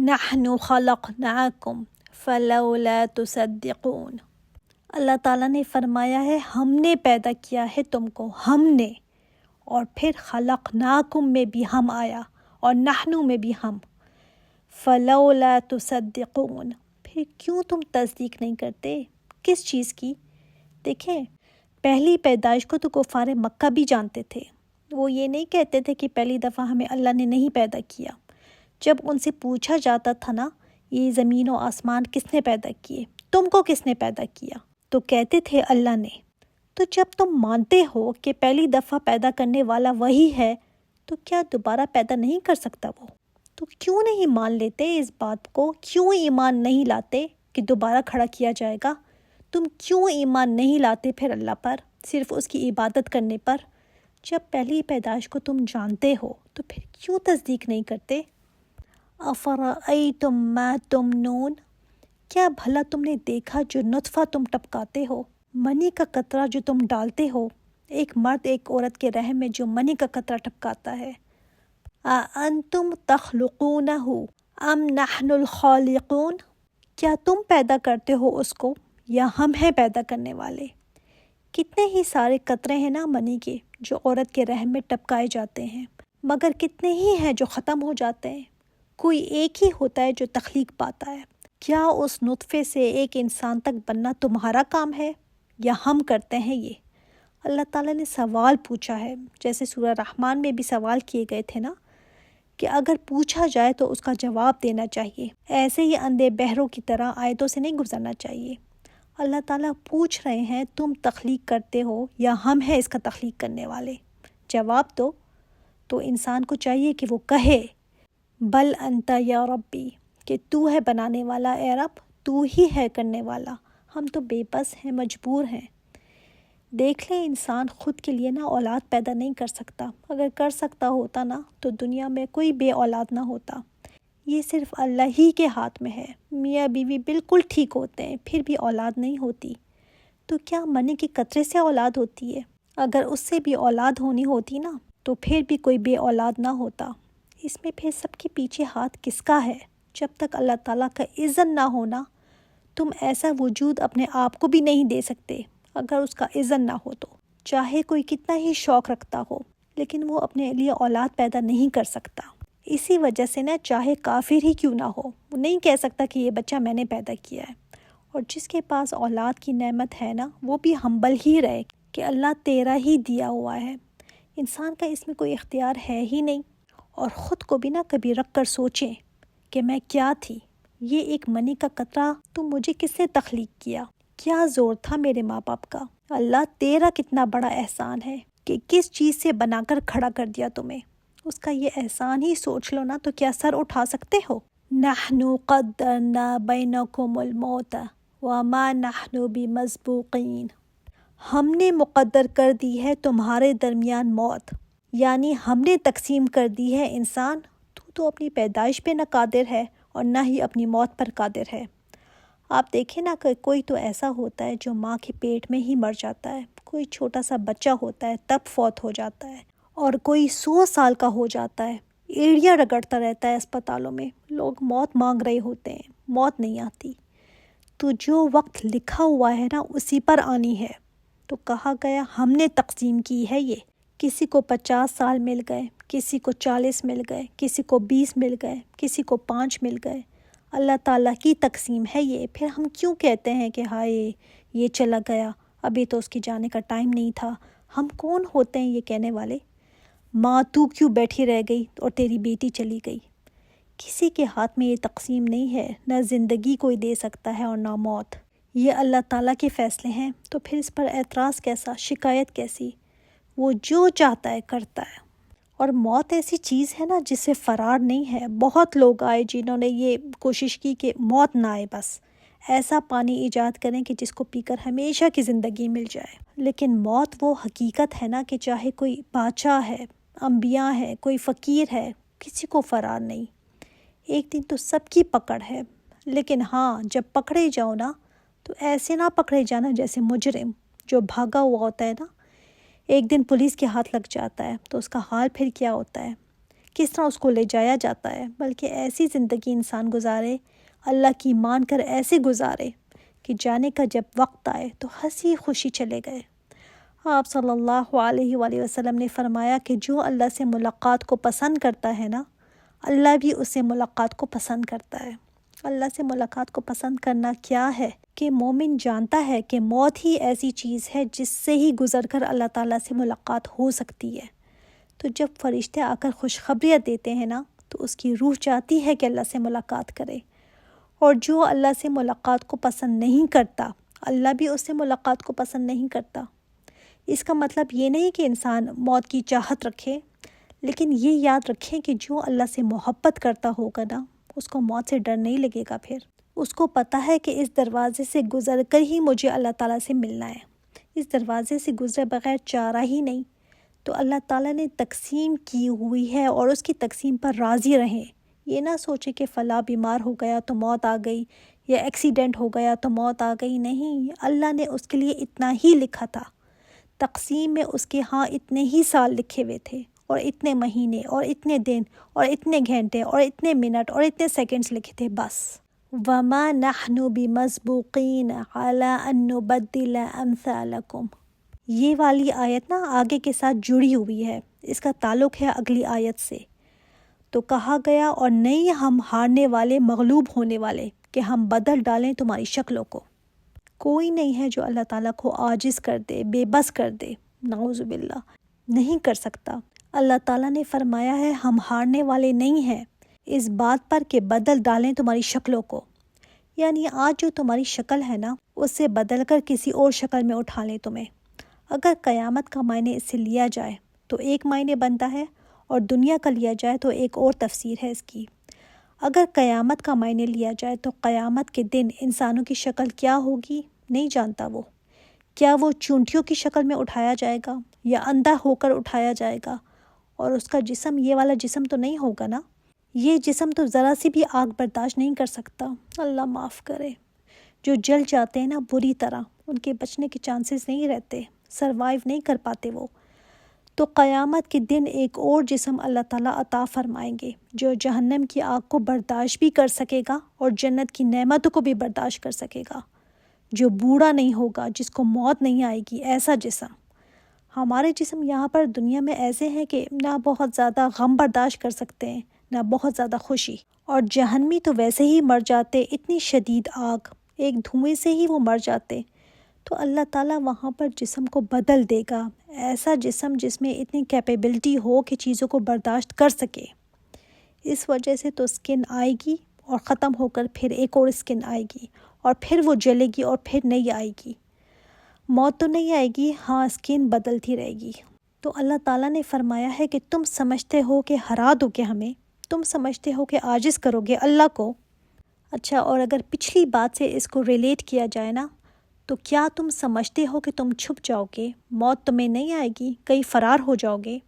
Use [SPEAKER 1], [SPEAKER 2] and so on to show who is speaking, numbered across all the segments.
[SPEAKER 1] نحن خلقناکم فلولا تصدقون۔ اللہ تعالیٰ نے فرمایا ہے ہم نے پیدا کیا ہے تم کو، ہم نے، اور پھر خلقناکم میں بھی ہم آیا اور نحن میں بھی ہم۔ فلولا تصدقون، پھر کیوں تم تصدیق نہیں کرتے؟ کس چیز کی؟ دیکھیں، پہلی پیدائش کو تو کفار مکہ بھی جانتے تھے۔ وہ یہ نہیں کہتے تھے کہ پہلی دفعہ ہمیں اللہ نے نہیں پیدا کیا۔ جب ان سے پوچھا جاتا تھا نا یہ زمین و آسمان کس نے پیدا کیے، تم کو کس نے پیدا کیا، تو کہتے تھے اللہ نے۔ تو جب تم مانتے ہو کہ پہلی دفعہ پیدا کرنے والا وہی ہے، تو کیا دوبارہ پیدا نہیں کر سکتا وہ؟ تو کیوں نہیں مان لیتے اس بات کو؟ کیوں ایمان نہیں لاتے کہ دوبارہ کھڑا کیا جائے گا؟ تم کیوں ایمان نہیں لاتے پھر اللہ پر، صرف اس کی عبادت کرنے پر؟ جب پہلی پیدائش کو تم جانتے ہو تو پھر کیوں تصدیق نہیں کرتے؟ افرأیتم ما تمنون، کیا بھلا تم نے دیکھا جو نطفہ تم ٹپکاتے ہو، منی کا قطرہ جو تم ڈالتے ہو، ایک مرد ایک عورت کے رحم میں جو منی کا قطرہ ٹپکاتا ہے؟ اَأَنتُمْ تَخْلُقُونَهُ أَمْ نَحْنُ الْخَالِقُونَ، کیا تم پیدا کرتے ہو اس کو یا ہم ہیں پیدا کرنے والے؟ کتنے ہی سارے قطرے ہیں نا منی کے جو عورت کے رحم میں ٹپکائے جاتے ہیں، مگر کتنے ہی ہیں جو ختم ہو جاتے ہیں؟ کوئی ایک ہی ہوتا ہے جو تخلیق پاتا ہے۔ کیا اس نطفے سے ایک انسان تک بننا تمہارا کام ہے یا ہم کرتے ہیں یہ؟ اللہ تعالیٰ نے سوال پوچھا ہے، جیسے سورہ رحمان میں بھی سوال کیے گئے تھے نا، کہ اگر پوچھا جائے تو اس کا جواب دینا چاہیے، ایسے ہی اندھے بہروں کی طرح آیتوں سے نہیں گزرنا چاہیے۔ اللہ تعالیٰ پوچھ رہے ہیں تم تخلیق کرتے ہو یا ہم ہیں اس کا تخلیق کرنے والے؟ جواب دو۔ تو انسان کو چاہیے کہ وہ کہے بل انت یا ربی، کہ تو ہے بنانے والا اے رب، تو ہی ہے کرنے والا، ہم تو بے بس ہیں، مجبور ہیں۔ دیکھ لیں انسان خود کے لیے نا اولاد پیدا نہیں کر سکتا، اگر کر سکتا ہوتا نا تو دنیا میں کوئی بے اولاد نہ ہوتا۔ یہ صرف اللہ ہی کے ہاتھ میں ہے۔ میاں بیوی بالکل ٹھیک ہوتے ہیں پھر بھی اولاد نہیں ہوتی۔ تو کیا منی کے قطرے سے اولاد ہوتی ہے؟ اگر اس سے بھی اولاد ہونی ہوتی نا تو پھر بھی کوئی بے اولاد نہ ہوتا۔ اس میں پھر سب کے پیچھے ہاتھ کس کا ہے؟ جب تک اللہ تعالیٰ کا اذن نہ ہونا تم ایسا وجود اپنے آپ کو بھی نہیں دے سکتے۔ اگر اس کا اذن نہ ہو تو چاہے کوئی کتنا ہی شوق رکھتا ہو لیکن وہ اپنے لیے اولاد پیدا نہیں کر سکتا۔ اسی وجہ سے نا چاہے کافر ہی کیوں نہ ہو وہ نہیں کہہ سکتا کہ یہ بچہ میں نے پیدا کیا ہے۔ اور جس کے پاس اولاد کی نعمت ہے نا وہ بھی ہمبل ہی رہے کہ اللہ تیرا ہی دیا ہوا ہے۔ انسان کا اس میں کوئی اختیار ہے ہی نہیں، اور خود کو بھی نہ کبھی رکھ کر سوچیں کہ میں کیا تھی، یہ ایک منی کا قطرہ، تو مجھے کس نے تخلیق کیا؟ کیا زور تھا میرے ماں باپ کا؟ اللہ تیرا کتنا بڑا احسان ہے کہ کس چیز سے بنا کر کھڑا کر دیا تمہیں، اس کا یہ احسان ہی سوچ لو نا تو کیا سر اٹھا سکتے ہو؟ نحن قدرنا بینکم الموت وما نحن بمسبوقین، ہم نے مقدر کر دی ہے تمہارے درمیان موت، یعنی ہم نے تقسیم کر دی ہے انسان، تو اپنی پیدائش پہ نہ قادر ہے اور نہ ہی اپنی موت پر قادر ہے۔ آپ دیکھیں نا کہ کوئی تو ایسا ہوتا ہے جو ماں کے پیٹ میں ہی مر جاتا ہے، کوئی چھوٹا سا بچہ ہوتا ہے تب فوت ہو جاتا ہے، اور کوئی 100 سال کا ہو جاتا ہے، ایڑیاں رگڑتا رہتا ہے اسپتالوں میں، لوگ موت مانگ رہے ہوتے ہیں، موت نہیں آتی۔ تو جو وقت لکھا ہوا ہے نا اسی پر آنی ہے۔ تو کہا گیا ہم نے تقسیم کی ہے یہ، کسی کو 50 سال مل گئے، کسی کو 40 مل گئے، کسی کو 20 مل گئے، کسی کو 5 مل گئے۔ اللہ تعالیٰ کی تقسیم ہے یہ۔ پھر ہم کیوں کہتے ہیں کہ ہائے یہ چلا گیا، ابھی تو اس کی جانے کا ٹائم نہیں تھا؟ ہم کون ہوتے ہیں یہ کہنے والے؟ ماں تو کیوں بیٹھی رہ گئی اور تیری بیٹی چلی گئی؟ کسی کے ہاتھ میں یہ تقسیم نہیں ہے، نہ زندگی کوئی دے سکتا ہے اور نہ موت۔ یہ اللہ تعالیٰ کے فیصلے ہیں، تو پھر اس پر اعتراض کیسا، شکایت کیسی؟ وہ جو چاہتا ہے کرتا ہے۔ اور موت ایسی چیز ہے نا جس سے فرار نہیں ہے۔ بہت لوگ آئے جنہوں نے یہ کوشش کی کہ موت نہ آئے، بس ایسا پانی ایجاد کریں کہ جس کو پی کر ہمیشہ کی زندگی مل جائے، لیکن موت وہ حقیقت ہے نا کہ چاہے کوئی بادشاہ ہے، انبیاء ہے، کوئی فقیر ہے، کسی کو فرار نہیں۔ ایک دن تو سب کی پکڑ ہے، لیکن ہاں جب پکڑے جاؤ نا تو ایسے نہ پکڑے جانا جیسے مجرم جو بھاگا ہوا ہوتا ہے نا، ایک دن پولیس کے ہاتھ لگ جاتا ہے تو اس کا حال پھر کیا ہوتا ہے کس طرح اس کو لے جایا جاتا ہے، بلکہ ایسی زندگی انسان گزارے، اللہ کی مان کر ایسے گزارے کہ جانے کا جب وقت آئے تو ہنسی خوشی چلے گئے۔ آپ صلی اللہ علیہ وآلہ وسلم نے فرمایا کہ جو اللہ سے ملاقات کو پسند کرتا ہے نا، اللہ بھی اس سے ملاقات کو پسند کرتا ہے۔ اللہ سے ملاقات کو پسند کرنا کیا ہے کہ مومن جانتا ہے کہ موت ہی ایسی چیز ہے جس سے ہی گزر کر اللہ تعالیٰ سے ملاقات ہو سکتی ہے۔ تو جب فرشتے آ کر خوشخبریاں دیتے ہیں نا، تو اس کی روح چاہتی ہے کہ اللہ سے ملاقات کرے۔ اور جو اللہ سے ملاقات کو پسند نہیں کرتا، اللہ بھی اس سے ملاقات کو پسند نہیں کرتا۔ اس کا مطلب یہ نہیں کہ انسان موت کی چاہت رکھے، لیکن یہ یاد رکھیں کہ جو اللہ سے محبت کرتا ہوگا نا، اس کو موت سے ڈر نہیں لگے گا۔ پھر اس کو پتہ ہے کہ اس دروازے سے گزر کر ہی مجھے اللہ تعالیٰ سے ملنا ہے، اس دروازے سے گزرے بغیر چارہ ہی نہیں۔ تو اللہ تعالیٰ نے تقسیم کی ہوئی ہے اور اس کی تقسیم پر راضی رہیں۔ یہ نہ سوچے کہ فلاں بیمار ہو گیا تو موت آ گئی، یا ایکسیڈنٹ ہو گیا تو موت آ گئی۔ نہیں، اللہ نے اس کے لیے اتنا ہی لکھا تھا۔ تقسیم میں اس کے ہاں اتنے ہی سال لکھے ہوئے تھے، اور اتنے مہینے اور اتنے دن اور اتنے گھنٹے اور اتنے منٹ اور اتنے سیکنڈز لکھے تھے بس۔ وَمَا نَحْنُ بِمَسْبُوقِينَ عَلَىٰ أَن نُبَدِّلَ أَمْثَالَكُمْ۔ یہ والی آیت نا آگے کے ساتھ جڑی ہوئی ہے، اس کا تعلق ہے اگلی آیت سے۔ تو کہا گیا اور نہیں ہم ہارنے والے مغلوب ہونے والے کہ ہم بدل ڈالیں تمہاری شکلوں کو۔ کوئی نہیں ہے جو اللہ تعالیٰ کو عاجز کر دے، بے بس کر دے، نعوذ باللہ، نہیں کر سکتا۔ اللہ تعالیٰ نے فرمایا ہے ہم ہارنے والے نہیں ہیں اس بات پر کہ بدل ڈالیں تمہاری شکلوں کو، یعنی آج جو تمہاری شکل ہے نا، اس سے بدل کر کسی اور شکل میں اٹھا لیں تمہیں۔ اگر قیامت کا معنی اس سے لیا جائے تو ایک معنی بنتا ہے، اور دنیا کا لیا جائے تو ایک اور تفسیر ہے اس کی۔ اگر قیامت کا معنی لیا جائے تو قیامت کے دن انسانوں کی شکل کیا ہوگی نہیں جانتا وہ۔ کیا وہ چونٹیوں کی شکل میں اٹھایا جائے گا، یا اندھا ہو کر اٹھایا جائے گا؟ اور اس کا جسم یہ والا جسم تو نہیں ہوگا نا، یہ جسم تو ذرا سی بھی آگ برداشت نہیں کر سکتا، اللہ معاف کرے۔ جو جل جاتے ہیں نا بری طرح، ان کے بچنے کے چانسز نہیں رہتے، سروائیو نہیں کر پاتے وہ۔ تو قیامت کے دن ایک اور جسم اللہ تعالیٰ عطا فرمائیں گے جو جہنم کی آگ کو برداشت بھی کر سکے گا اور جنت کی نعمتوں کو بھی برداشت کر سکے گا، جو بوڑھا نہیں ہوگا، جس کو موت نہیں آئے گی، ایسا جسم۔ ہمارے جسم یہاں پر دنیا میں ایسے ہیں کہ نہ بہت زیادہ غم برداشت کر سکتے ہیں، نہ بہت زیادہ خوشی، اور جہنمی تو ویسے ہی مر جاتے، اتنی شدید آگ، ایک دھوئیں سے ہی وہ مر جاتے۔ تو اللہ تعالیٰ وہاں پر جسم کو بدل دے گا، ایسا جسم جس میں اتنی کیپیبلٹی ہو کہ چیزوں کو برداشت کر سکے۔ اس وجہ سے تو اسکن آئے گی اور ختم ہو کر پھر ایک اور اسکن آئے گی، اور پھر وہ جلے گی اور پھر نہیں آئے گی۔ موت تو نہیں آئے گی، ہاں اسکن بدلتی رہے گی۔ تو اللہ تعالیٰ نے فرمایا ہے کہ تم سمجھتے ہو کہ ہرا دو گے ہمیں، تم سمجھتے ہو کہ عاجز کرو گے اللہ کو۔ اچھا، اور اگر پچھلی بات سے اس کو ریلیٹ کیا جائے نا، تو کیا تم سمجھتے ہو کہ تم چھپ جاؤ گے، موت تمہیں نہیں آئے گی، کہیں فرار ہو جاؤ گے،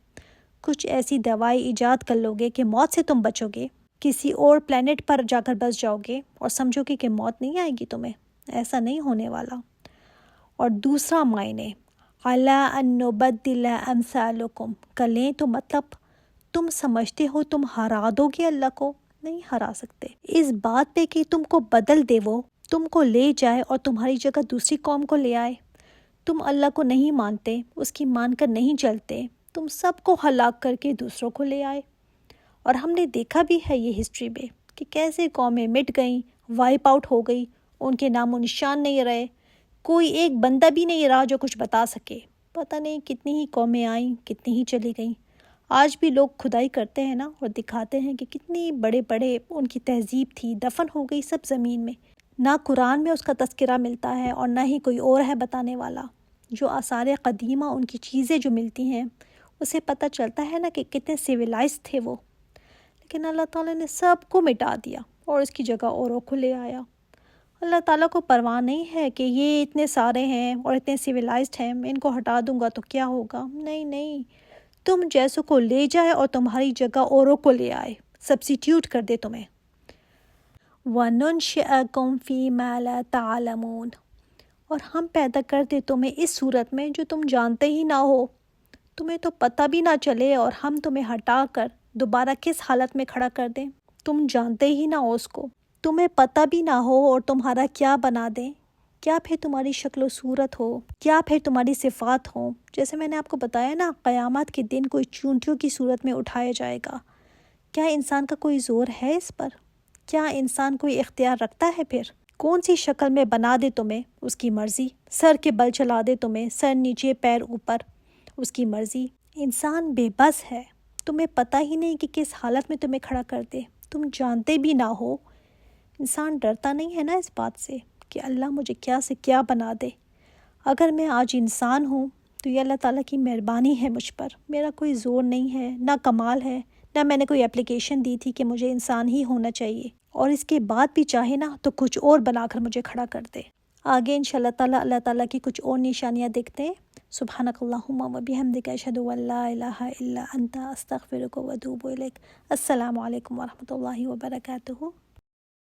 [SPEAKER 1] کچھ ایسی دوائی ایجاد کر لو گے کہ موت سے تم بچو گے، کسی اور پلینٹ پر جا کر بس جاؤ گے اور سمجھو گے کہ موت نہیں آئے گی تمہیں؟ ایسا نہیں ہونے والا۔ اور دوسرا معنی عَلَىٰ أَن نُبَدِّلَ أَمْثَالَكُمْ کا لیں تو مطلب تم سمجھتے ہو تم ہرا دو گے اللہ کو، نہیں ہرا سکتے۔ اس بات پہ کہ تم کو بدل دے، وہ تم کو لے جائے اور تمہاری جگہ دوسری قوم کو لے آئے۔ تم اللہ کو نہیں مانتے، اس کی مان کر نہیں چلتے، تم سب کو ہلاک کر کے دوسروں کو لے آئے۔ اور ہم نے دیکھا بھی ہے یہ ہسٹری میں کہ کیسے قومیں مٹ گئیں، وائپ آؤٹ ہو گئی، ان کے نام و نشان نہیں رہے، کوئی ایک بندہ بھی نہیں رہا جو کچھ بتا سکے۔ پتہ نہیں کتنی ہی قومیں آئیں، کتنی ہی چلی گئیں۔ آج بھی لوگ کھدائی کرتے ہیں نا اور دکھاتے ہیں کہ کتنی بڑے بڑے ان کی تہذیب تھی، دفن ہو گئی سب زمین میں۔ نہ قرآن میں اس کا تذکرہ ملتا ہے اور نہ ہی کوئی اور ہے بتانے والا۔ جو آثار قدیمہ ان کی چیزیں جو ملتی ہیں، اسے پتہ چلتا ہے نا کہ کتنے سویلائز تھے وہ، لیکن اللہ تعالیٰ نے سب کو مٹا دیا اور اس کی جگہ اوروں کو لے آیا۔ اللہ تعالیٰ کو پرواہ نہیں ہے کہ یہ اتنے سارے ہیں اور اتنے سویلائزڈ ہیں، میں ان کو ہٹا دوں گا تو کیا ہوگا؟ نہیں نہیں، تم جیسوں کو لے جائے اور تمہاری جگہ اوروں کو لے آئے، سبسٹیوٹ کر دے تمہیں۔ وَنُنشِئَكُمْ فِي مَا لَا تَعْلَمُونَ، اور ہم پیدا کر دے تمہیں اس صورت میں جو تم جانتے ہی نہ ہو، تمہیں تو پتہ بھی نہ چلے، اور ہم تمہیں ہٹا کر دوبارہ کس حالت میں کھڑا کر دیں؟ تم جانتے ہی نہ ہو اس کو، تمہیں پتہ بھی نہ ہو اور تمہارا کیا بنا دیں؟ کیا پھر تمہاری شکل و صورت ہو؟ کیا پھر تمہاری صفات ہوں؟ جیسے میں نے آپ کو بتایا نا، قیامت کے دن کوئی چونٹیوں کی صورت میں اٹھایا جائے گا۔ کیا انسان کا کوئی زور ہے اس پر؟ کیا انسان کوئی اختیار رکھتا ہے پھر؟ کون سی شکل میں بنا دے تمہیں، اس کی مرضی۔ سر کے بل چلا دے تمہیں، سر نیچے پیر اوپر، اس کی مرضی۔ انسان بے بس ہے، تمہیں پتہ ہی نہیں کہ کس حالت میں تمہیں کھڑا کر دے، تم جانتے بھی نہ ہو۔ انسان ڈرتا نہیں ہے نا اس بات سے کہ اللہ مجھے کیا سے کیا بنا دے۔ اگر میں آج انسان ہوں تو یہ اللہ تعالیٰ کی مہربانی ہے مجھ پر، میرا کوئی زور نہیں ہے، نہ کمال ہے، نہ میں نے کوئی اپلیکیشن دی تھی کہ مجھے انسان ہی ہونا چاہیے، اور اس کے بعد بھی چاہے نا تو کچھ اور بنا کر مجھے کھڑا کر دے۔ آگے انشاءاللہ اللہ تعالیٰ کی کچھ اور نشانیاں دیکھتے ہیں۔ سبحانک اللہم و بحمدک، اشہد ان لا الہ الا انت، استغفرک و اتوب الیک۔ السلام علیکم ورحمۃ اللہ وبرکاتہ۔